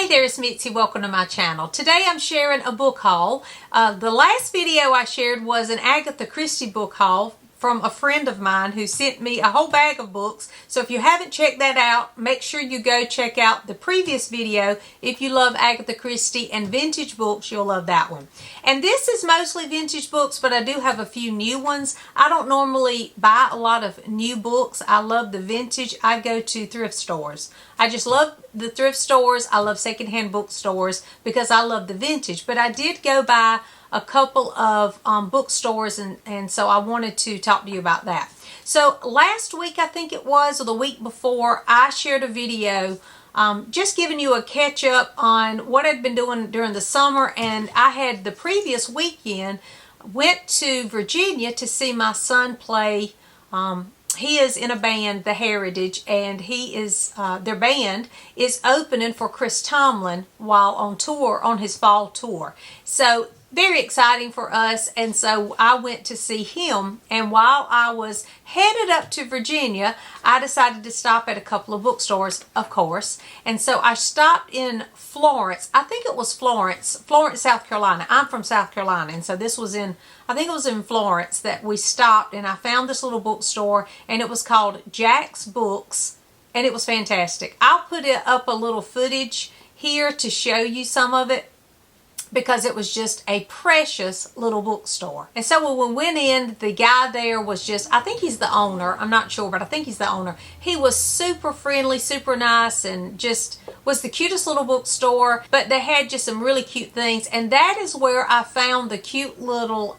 Hey there, it's Mitzi. Welcome to my channel. Today I'm sharing a book haul. The last video I shared was an Agatha Christie book haul from a friend of mine who sent me a whole bag of books. So if you haven't checked that out, make sure you go check out the previous video. If you love Agatha Christie and vintage books, you'll love that one. And this is mostly vintage books, but I do have a few new ones. I don't normally buy a lot of new books. I love the vintage. I go to thrift stores. I just love the thrift stores. I love secondhand bookstores because I love the vintage. But I did go by a couple of bookstores, and so I wanted to talk to you about that. So last week, I think it was, or the week before, I shared a video just giving you a catch up on what I'd been doing during the summer. And I had the previous weekend went to Virginia to see my son play. He is in a band, The Heritage, and he is their band is opening for Chris Tomlin while on tour, on his fall tour. So very exciting for us, and so I went to see him. And while I was headed up to Virginia, I decided to stop at a couple of bookstores, of course. And so I stopped in Florence. I think it was Florence, South Carolina. I'm from South Carolina, and so this was in, I think it was in Florence that we stopped, and I found this little bookstore, and it was called Jack's Books, and it was fantastic. I'll put it up a little footage here to show you some of it, because it was just a precious little bookstore. And so when we went in, the guy there was just, I think he's the owner, I'm not sure, but I think he's the owner. He was super friendly, super nice, and just was the cutest little bookstore. But they had just some really cute things, and that is where I found the cute little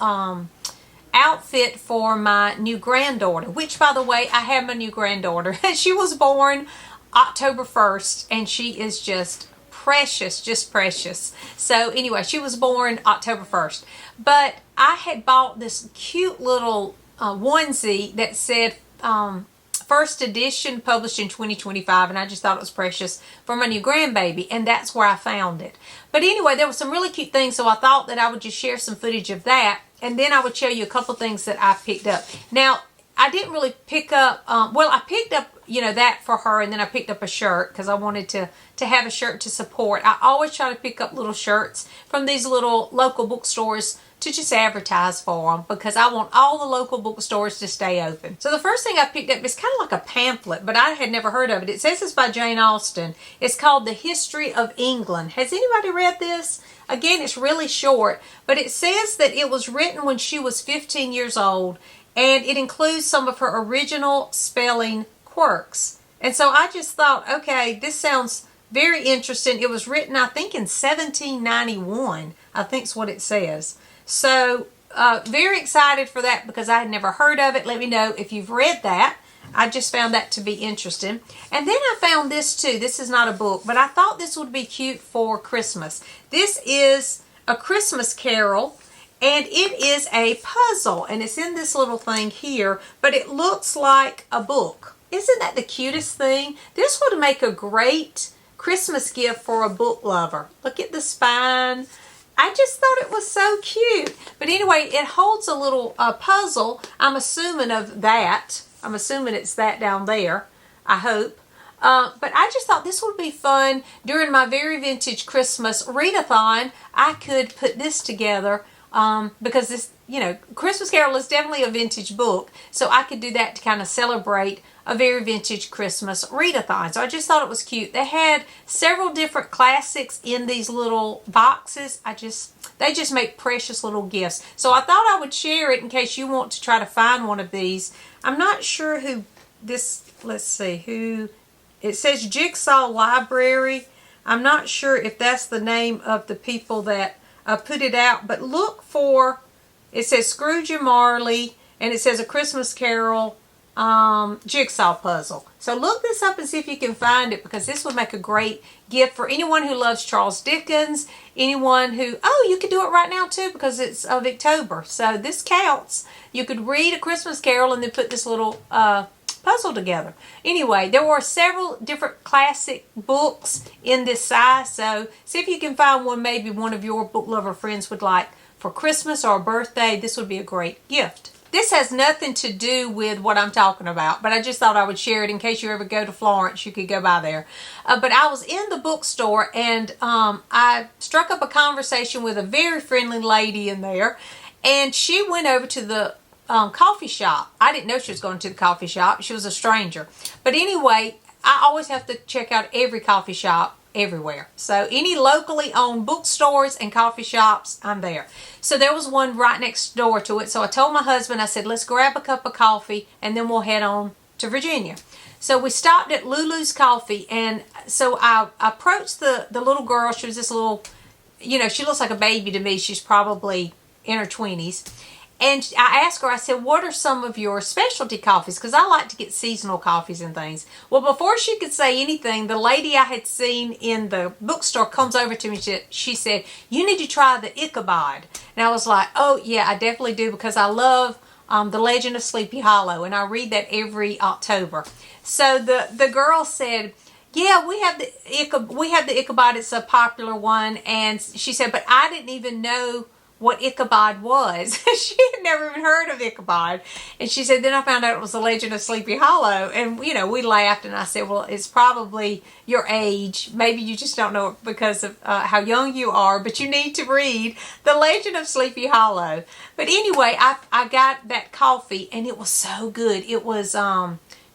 outfit for my new granddaughter, which, by the way, I have my new granddaughter. She was born October 1st, and she is just precious, just precious. So anyway, she was born October 1st. But I had bought this cute little onesie that said first edition, published in 2025, and I just thought it was precious for my new grandbaby, and that's where I found it. But anyway, there were some really cute things, so I thought that I would just share some footage of that, and then I would show you a couple things that I picked up. Now, I didn't really pick up, well, I picked up, that for her, and then I picked up a shirt because I wanted to have a shirt to support. I always try to pick up little shirts from these little local bookstores to just advertise for them, because I want all the local bookstores to stay open. So the first thing I picked up is kind of like a pamphlet, but I had never heard of it. It says it's by Jane Austen. It's called The History of England. Has anybody read this? Again, it's really short, but it says that it was written when she was 15 years old, and it includes some of her original spelling quirks. And so I just thought, okay, this sounds very interesting. It was written, I think, in 1791, I think is what it says. So very excited for that, because I had never heard of it. Let me know if you've read that. I just found that to be interesting. And then I found this too. This is not a book, but I thought this would be cute for Christmas. This is A Christmas Carol, and it is a puzzle, and it's in this little thing here, but it looks like a book. Isn't that the cutest thing? This would make a great Christmas gift for a book lover. Look at the spine. I just thought it was so cute. But anyway, it holds a little puzzle. I'm assuming of that. I'm assuming it's that down there. I hope. But I just thought this would be fun. During my very vintage Christmas readathon, I could put this together. Because this, Christmas Carol is definitely a vintage book, so I could do that to kind of celebrate a very vintage Christmas readathon. So I just thought it was cute. They had several different classics in these little boxes. They just make precious little gifts. So I thought I would share it in case you want to try to find one of these. I'm not sure who this, let's see, who, it says Jigsaw Library. I'm not sure if that's the name of the people that put it out, but look for, it says Scrooge and Marley, and it says A Christmas Carol jigsaw puzzle. So look this up and see if you can find it, because this would make a great gift for anyone who loves Charles Dickens, anyone who, oh, you could do it right now too, because it's of October, so this counts. You could read A Christmas Carol and then put this little puzzle together. Anyway, there were several different classic books in this size, so see if you can find one maybe one of your book lover friends would like for Christmas or a birthday. This would be a great gift. This has nothing to do with what I'm talking about, but I just thought I would share it in case you ever go to Florence. You could go by there. But I was in the bookstore, and I struck up a conversation with a very friendly lady in there, and she went over to the coffee shop. I didn't know she was going to the coffee shop. She was a stranger. But anyway, I always have to check out every coffee shop everywhere. So any locally owned bookstores and coffee shops, I'm there. So there was one right next door to it. So I told my husband, I said, let's grab a cup of coffee and then we'll head on to Virginia. So we stopped at Lulu's Coffee, and so I approached the little girl. She was this little, she looks like a baby to me. She's probably in her 20s. And I asked her, I said, what are some of your specialty coffees? Because I like to get seasonal coffees and things. Well, before she could say anything, the lady I had seen in the bookstore comes over to me. She said, you need to try the Ichabod. And I was like, oh, yeah, I definitely do, because I love The Legend of Sleepy Hollow. And I read that every October. So the girl said, yeah, we have the Ichabod. It's a popular one. And she said, but I didn't even know what Ichabod was. She had never even heard of Ichabod. And she said, then I found out it was The Legend of Sleepy Hollow. And, we laughed, and I said, well, it's probably your age. Maybe you just don't know it because of how young you are, but you need to read The Legend of Sleepy Hollow. But anyway, I got that coffee, and it was so good. It was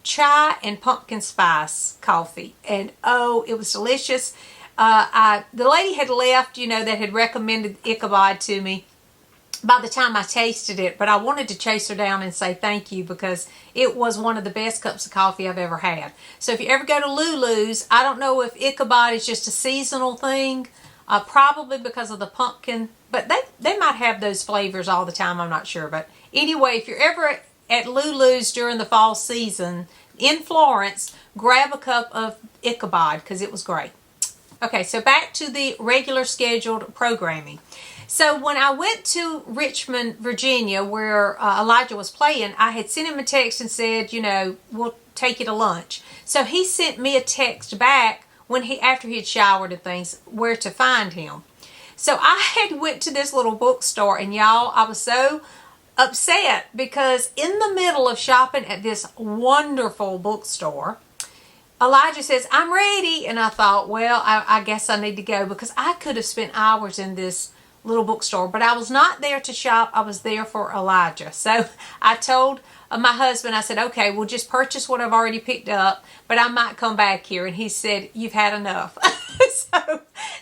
chai and pumpkin spice coffee. And, oh, it was delicious. The lady had left, that had recommended Ichabod to me by the time I tasted it, but I wanted to chase her down and say thank you, because it was one of the best cups of coffee I've ever had. So if you ever go to Lulu's, I don't know if Ichabod is just a seasonal thing, probably because of the pumpkin, but they might have those flavors all the time, I'm not sure. But anyway, if you're ever at Lulu's during the fall season in Florence, grab a cup of Ichabod, because it was great. Okay, so back to the regular scheduled programming. So when I went to Richmond, Virginia, where Elijah was playing, I had sent him a text and said, we'll take you to lunch. So he sent me a text back after he had showered and things, where to find him. So I had went to this little bookstore, and y'all, I was so upset, because in the middle of shopping at this wonderful bookstore, Elijah says, I'm ready. And I thought, well, I guess I need to go, because I could have spent hours in this little bookstore. But I was not there to shop. I was there for Elijah. So I told my husband, I said, okay, we'll just purchase what I've already picked up, but I might come back here. And he said, you've had enough.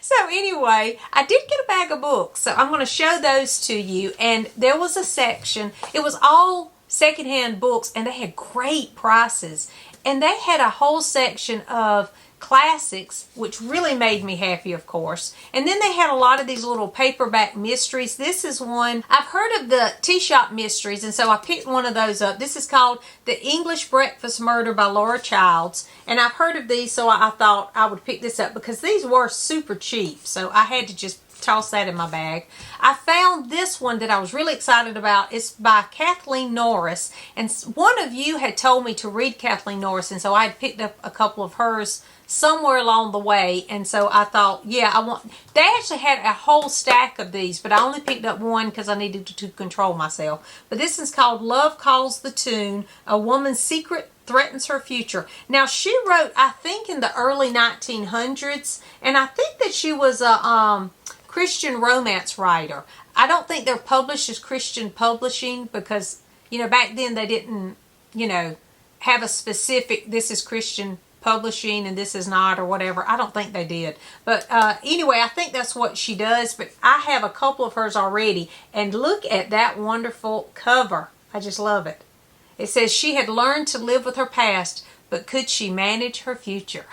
So anyway, I did get a bag of books. So I'm going to show those to you. And there was a section. It was all secondhand books, and they had great prices. And they had a whole section of classics, which really made me happy, of course. And then they had a lot of these little paperback mysteries. This is one. I've heard of the Tea Shop Mysteries, and so I picked one of those up. This is called The English Breakfast Murder by Laura Childs. And I've heard of these, so I thought I would pick this up, because these were super cheap. So I had to just toss that in my bag. I found this one that I was really excited about. It's by Kathleen Norris, and one of you had told me to read Kathleen Norris, and so I had picked up a couple of hers somewhere along the way, and so I thought, yeah, they actually had a whole stack of these, but I only picked up one because I needed to control myself. But this is called Love Calls the Tune, A Woman's Secret Threatens Her Future. Now, she wrote, I think, in the early 1900s, and I think that she was a Christian romance writer. I don't think they're published as Christian publishing, because, back then they didn't, have a specific, this is Christian publishing and this is not, or whatever. I don't think they did. But anyway, I think that's what she does. But I have a couple of hers already. And look at that wonderful cover. I just love it. It says, she had learned to live with her past, but could she manage her future?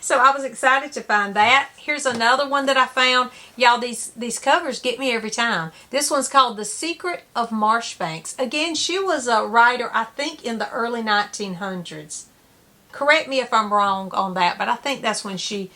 So I was excited to find that. Here's another one that I found. Y'all, these covers get me every time. This one's called The Secret of Marshbanks. Again, she was a writer, I think, in the early 1900s. Correct me if I'm wrong on that, but I think that's when she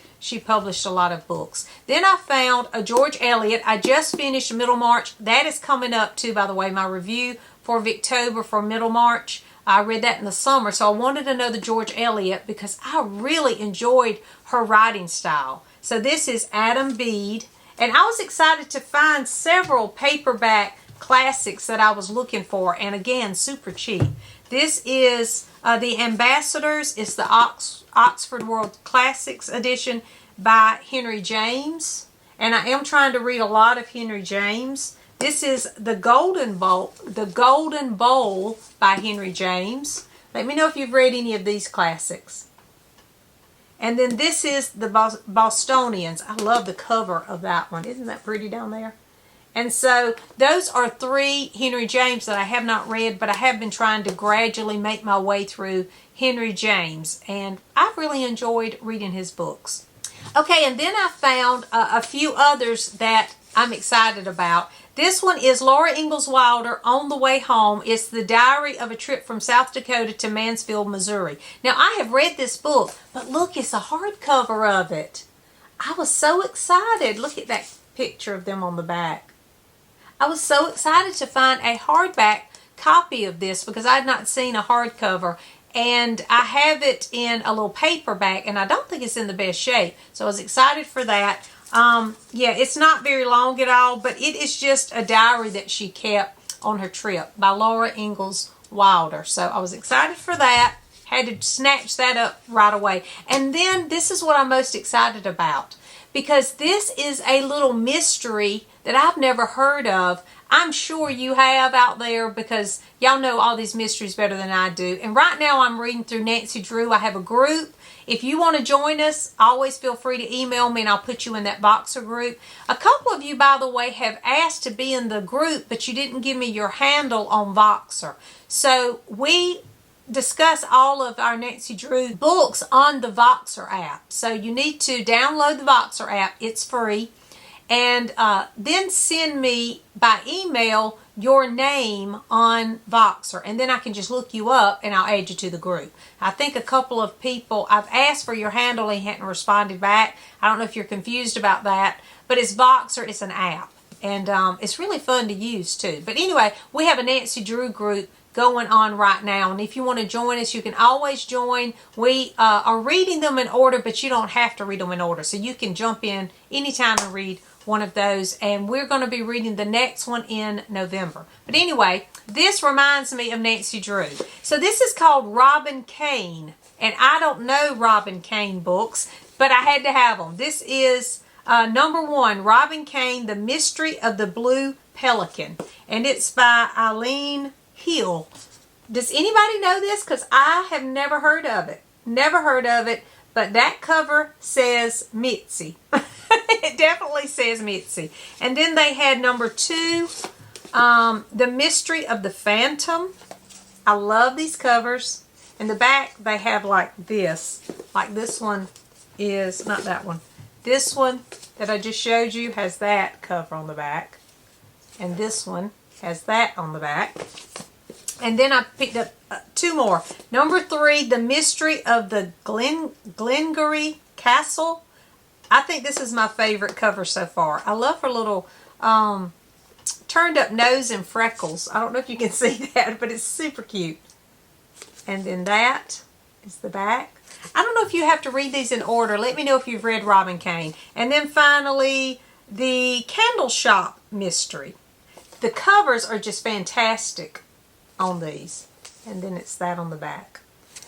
published a lot of books. Then I found a George Eliot. I just finished Middlemarch. That is coming up too, by the way, my review for Victober for Middlemarch. I read that in the summer, so I wanted to know the George Eliot because I really enjoyed her writing style. So this is Adam Bede, and I was excited to find several paperback classics that I was looking for, and again, super cheap. This is the Ambassadors. It's the Oxford World Classics edition by Henry James, and I am trying to read a lot of Henry James. This is the Golden Bowl by Henry James. Let me know if you've read any of these classics. And then this is the Bostonians. I love the cover of that one. Isn't that pretty down there? And so those are 3 Henry James that I have not read, but I have been trying to gradually make my way through Henry James. And I've really enjoyed reading his books. Okay, and then I found a few others that I'm excited about. This one is Laura Ingalls Wilder, On the Way Home. It's the diary of a trip from South Dakota to Mansfield, Missouri. Now, I have read this book, but look, it's a hardcover of it. I was so excited. Look at that picture of them on the back. I was so excited to find a hardback copy of this because I had not seen a hardcover. And I have it in a little paperback, and I don't think it's in the best shape. So I was excited for that. Yeah, it's not very long at all, but it is just a diary that she kept on her trip by Laura Ingalls Wilder. So I was excited for that. Had to snatch that up right away. And then this is what I'm most excited about, because this is a little mystery that I've never heard of. I'm sure you have out there because y'all know all these mysteries better than I do. And right now I'm reading through Nancy Drew. I have a group. If you want to join us, always feel free to email me and I'll put you in that Boxer group. A couple of you, by the way, have asked to be in the group, but you didn't give me your handle on Boxer. So we discuss all of our Nancy Drew books on the Voxer app. So you need to download the Voxer app. It's free. And then send me by email your name on Voxer. And then I can just look you up and I'll add you to the group. I think a couple of people, I've asked for your handle and hadn't responded back. I don't know if you're confused about that. But it's Voxer. It's an app. And it's really fun to use too. But anyway, we have a Nancy Drew group going on right now, and if you want to join us, you can always join. We are reading them in order, but you don't have to read them in order, so you can jump in anytime and read one of those, and we're going to be reading the next one in November. But anyway, this reminds me of Nancy Drew. So this is called Robin Kane, and I don't know Robin Kane books, but I had to have them. This is number 1, Robin Kane, The Mystery of the Blue Pelican, and it's by Eileen Hill. Does anybody know this? Because I have never heard of it. Never heard of it. But that cover says Mitzi. It definitely says Mitzi. And then they had number 2, The Mystery of the Phantom. I love these covers. In the back they have like this. Like this one is, not that one. This one that I just showed you has that cover on the back. And this one has that on the back. And then I picked up 2 more. Number 3, The Mystery of the Glengarry Castle. I think this is my favorite cover so far. I love her little turned up nose and freckles. I don't know if you can see that, but it's super cute. And then that is the back. I don't know if you have to read these in order. Let me know if you've read Robin Kane. And then finally, the Candle Shop Mystery. The covers are just fantastic on these, and then it's that on the back.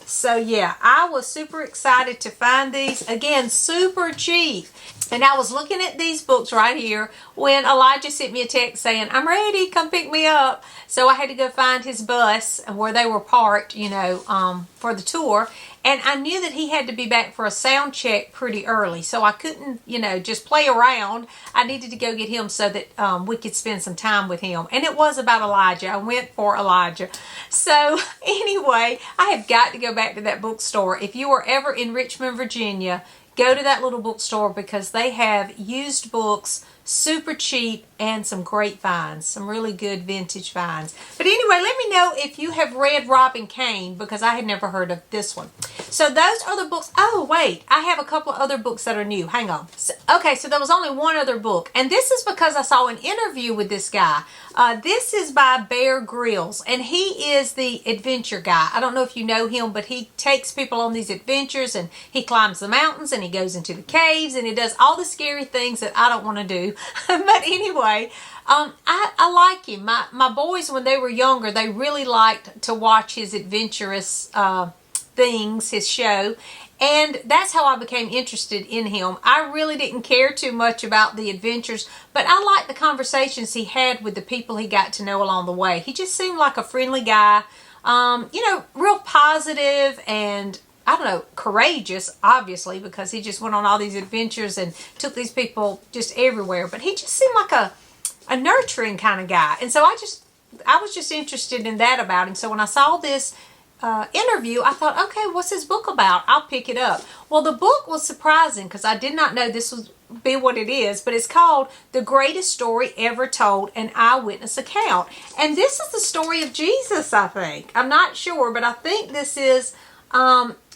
So yeah, I was super excited to find these. Again, super cheap. And I was looking at these books right here when Elijah sent me a text saying, I'm ready, come pick me up. So I had to go find his bus where they were parked, you know, for the tour. And I knew that he had to be back for a sound check pretty early. So I couldn't, you know, just play around. I needed to go get him so that we could spend some time with him. And it was about Elijah. I went for Elijah. So anyway, I have got to go back to that bookstore. If you are ever in Richmond, Virginia, go to that little bookstore because they have used books super cheap and some great finds, some really good vintage finds. But anyway, let me know if you have read Robin Kane because I had never heard of this one. So those are the books. Oh, wait. I have a couple of other books that are new. Hang on. Okay, so there was only one other book. And this is because I saw an interview with this guy. This is by Bear Grylls. And he is the adventure guy. I don't know if you know him, but he takes people on these adventures. And he climbs the mountains. And he goes into the caves. And he does all the scary things that I don't want to do. But anyway, I like him. My boys, when they were younger, they really liked to watch his adventurous things, his show, and that's how I became interested in him. I really didn't care too much about the adventures, but I liked the conversations he had with the people he got to know along the way. He just seemed like a friendly guy, real positive and, I don't know, courageous, obviously, because he just went on all these adventures and took these people just everywhere. But he just seemed like a nurturing kind of guy. And so I was just interested in that about him. So when I saw this interview, I thought, okay, what's his book about? I'll pick it up. Well, the book was surprising because I did not know this would be what it is, but it's called The Greatest Story Ever Told, an Eyewitness Account. And this is the story of Jesus, I think. I'm not sure, but I think this is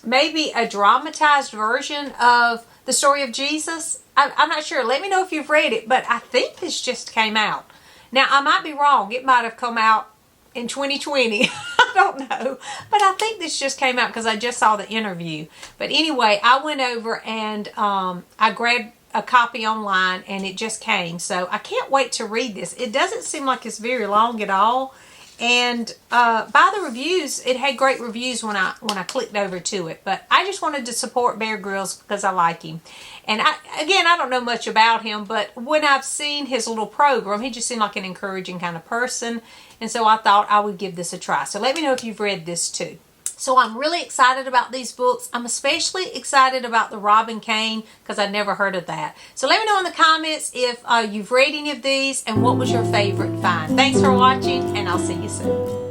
maybe a dramatized version of the story of Jesus. I'm not sure. Let me know if you've read it, but I think this just came out. Now, I might be wrong. It might have come out in 2020. I don't know. But I think this just came out because I just saw the interview. But anyway, I went over and I grabbed a copy online and it just came. So I can't wait to read this. It doesn't seem like it's very long at all. And by the reviews, it had great reviews when I clicked over to it. But I just wanted to support Bear Grylls because I like him. And I don't know much about him, but when I've seen his little program, he just seemed like an encouraging kind of person. And so I thought I would give this a try. So let me know if you've read this too. So I'm really excited about these books. I'm especially excited about the Robin Cane because I'd never heard of that. So let me know in the comments if you've read any of these and what was your favorite find. Thanks for watching, and I'll see you soon.